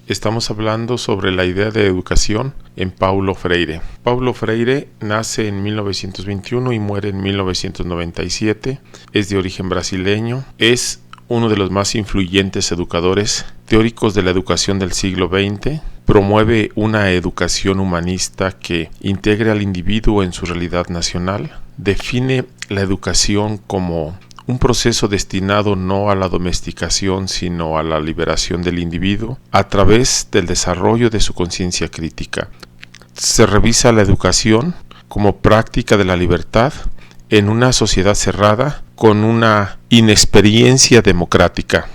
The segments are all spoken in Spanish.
Estamos hablando sobre la idea de educación en Paulo Freire. Paulo Freire nace en 1921 y muere en 1997. Es de origen brasileño. Es uno de los más influyentes educadores teóricos de la educación del siglo XX. Promueve una educación humanista que integre al individuo en su realidad nacional. Define la educación como un proceso destinado no a la domesticación, sino a la liberación del individuo a través del desarrollo de su conciencia crítica. Se revisa la educación como práctica de la libertad en una sociedad cerrada con una inexperiencia democrática.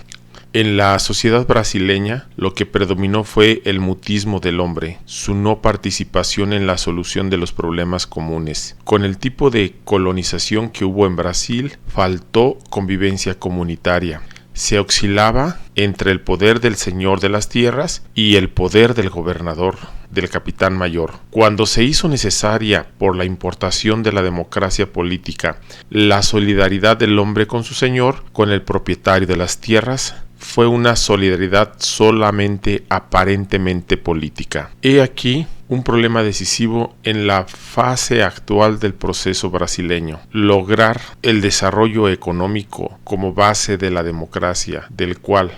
En la sociedad brasileña, lo que predominó fue el mutismo del hombre, su no participación en la solución de los problemas comunes. Con el tipo de colonización que hubo en Brasil, faltó convivencia comunitaria. Se oscilaba entre el poder del señor de las tierras y el poder del gobernador, del capitán mayor. Cuando se hizo necesaria por la importación de la democracia política la solidaridad del hombre con su señor, con el propietario de las tierras, fue una solidaridad solamente aparentemente política. He aquí un problema decisivo en la fase actual del proceso brasileño: lograr el desarrollo económico como base de la democracia, del cual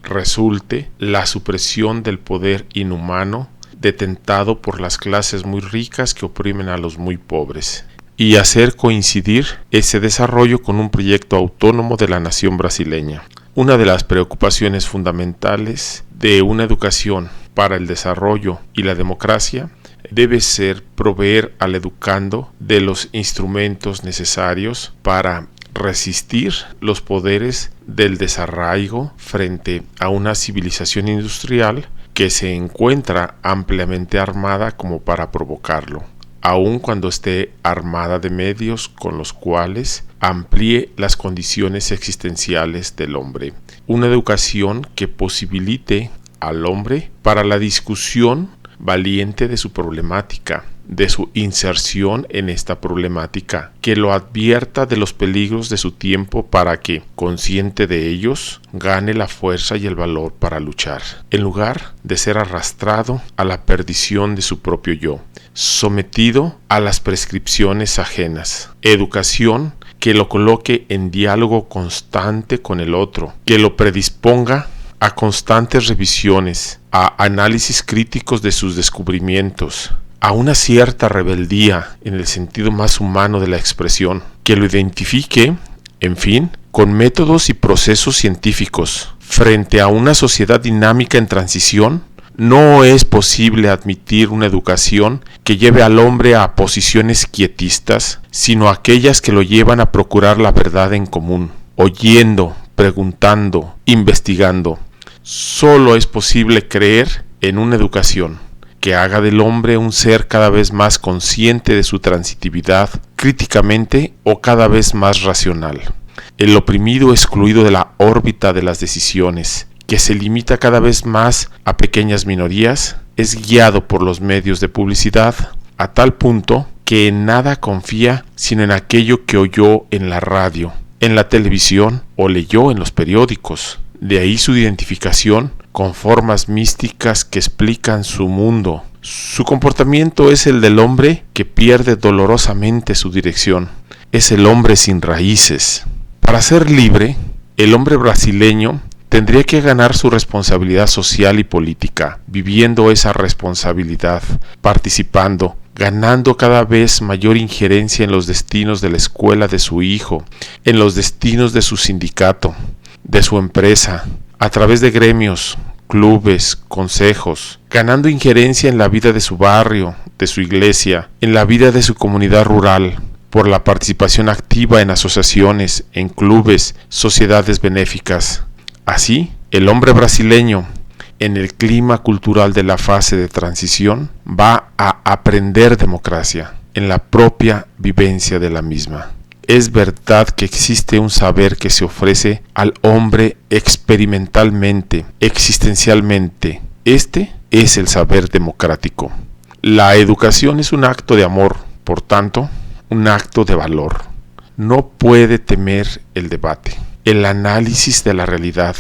resulte la supresión del poder inhumano detentado por las clases muy ricas que oprimen a los muy pobres, y hacer coincidir ese desarrollo con un proyecto autónomo de la nación brasileña. Una de las preocupaciones fundamentales de una educación para el desarrollo y la democracia debe ser proveer al educando de los instrumentos necesarios para resistir los poderes del desarraigo frente a una civilización industrial que se encuentra ampliamente armada como para provocarlo, aun cuando esté armada de medios con los cuales amplíe las condiciones existenciales del hombre. Una educación que posibilite al hombre para la discusión valiente de su problemática, de su inserción en esta problemática, que lo advierta de los peligros de su tiempo para que, consciente de ellos, gane la fuerza y el valor para luchar, en lugar de ser arrastrado a la perdición de su propio yo, sometido a las prescripciones ajenas. Educación que lo coloque en diálogo constante con el otro, que lo predisponga a constantes revisiones, a análisis críticos de sus descubrimientos, a una cierta rebeldía en el sentido más humano de la expresión, que lo identifique, en fin, con métodos y procesos científicos. Frente a una sociedad dinámica en transición, no es posible admitir una educación que lleve al hombre a posiciones quietistas, sino aquellas que lo llevan a procurar la verdad en común, oyendo, preguntando, investigando. Solo es posible creer en una educación que haga del hombre un ser cada vez más consciente de su transitividad, críticamente o cada vez más racional. El oprimido excluido de la órbita de las decisiones, que se limita cada vez más a pequeñas minorías, es guiado por los medios de publicidad a tal punto que en nada confía sino en aquello que oyó en la radio, en la televisión o leyó en los periódicos. De ahí su identificación con formas místicas que explican su mundo. Su comportamiento es el del hombre que pierde dolorosamente su dirección. Es el hombre sin raíces. Para ser libre, el hombre brasileño tendría que ganar su responsabilidad social y política, viviendo esa responsabilidad, participando, ganando cada vez mayor injerencia en los destinos de la escuela de su hijo, en los destinos de su sindicato, de su empresa, a través de gremios, clubes, consejos, ganando injerencia en la vida de su barrio, de su iglesia, en la vida de su comunidad rural, por la participación activa en asociaciones, en clubes, sociedades benéficas. Así, el hombre brasileño, en el clima cultural de la fase de transición, va a aprender democracia en la propia vivencia de la misma. Es verdad que existe un saber que se ofrece al hombre experimentalmente, existencialmente. Este es el saber democrático. La educación es un acto de amor, por tanto, un acto de valor. No puede temer el debate, el análisis de la realidad.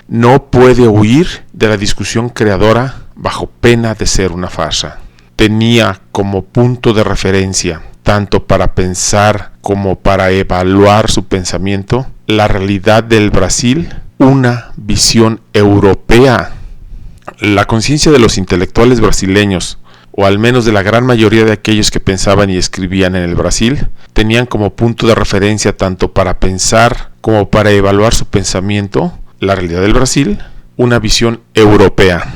No puede huir de la discusión creadora bajo pena de ser una farsa. Tenía como punto de referencia, tanto para pensar como para evaluar su pensamiento, la realidad del Brasil, una visión europea. La conciencia de los intelectuales brasileños, o al menos de la gran mayoría de aquellos que pensaban y escribían en el Brasil, tenían como punto de referencia tanto para pensar como para evaluar su pensamiento, la realidad del Brasil, una visión europea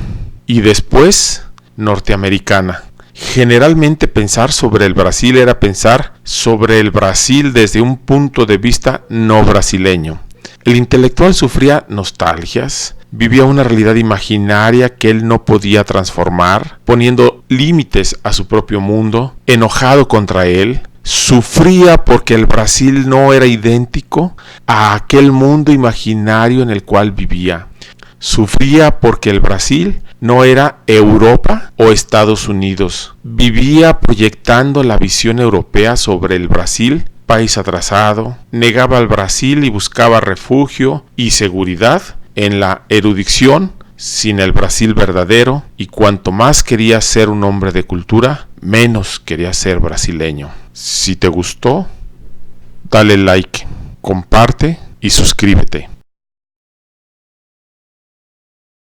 y después norteamericana. Generalmente pensar sobre el Brasil era pensar sobre el Brasil desde un punto de vista no brasileño. El intelectual sufría nostalgias, vivía una realidad imaginaria que él no podía transformar, poniendo límites a su propio mundo, enojado contra él. Sufría porque el Brasil no era idéntico a aquel mundo imaginario en el cual vivía. Sufría porque el Brasil no era Europa o Estados Unidos. Vivía proyectando la visión europea sobre el Brasil, país atrasado. Negaba al Brasil y buscaba refugio y seguridad en la erudición sin el Brasil verdadero, y cuanto más quería ser un hombre de cultura, menos quería ser brasileño. Si te gustó, dale like, comparte y suscríbete.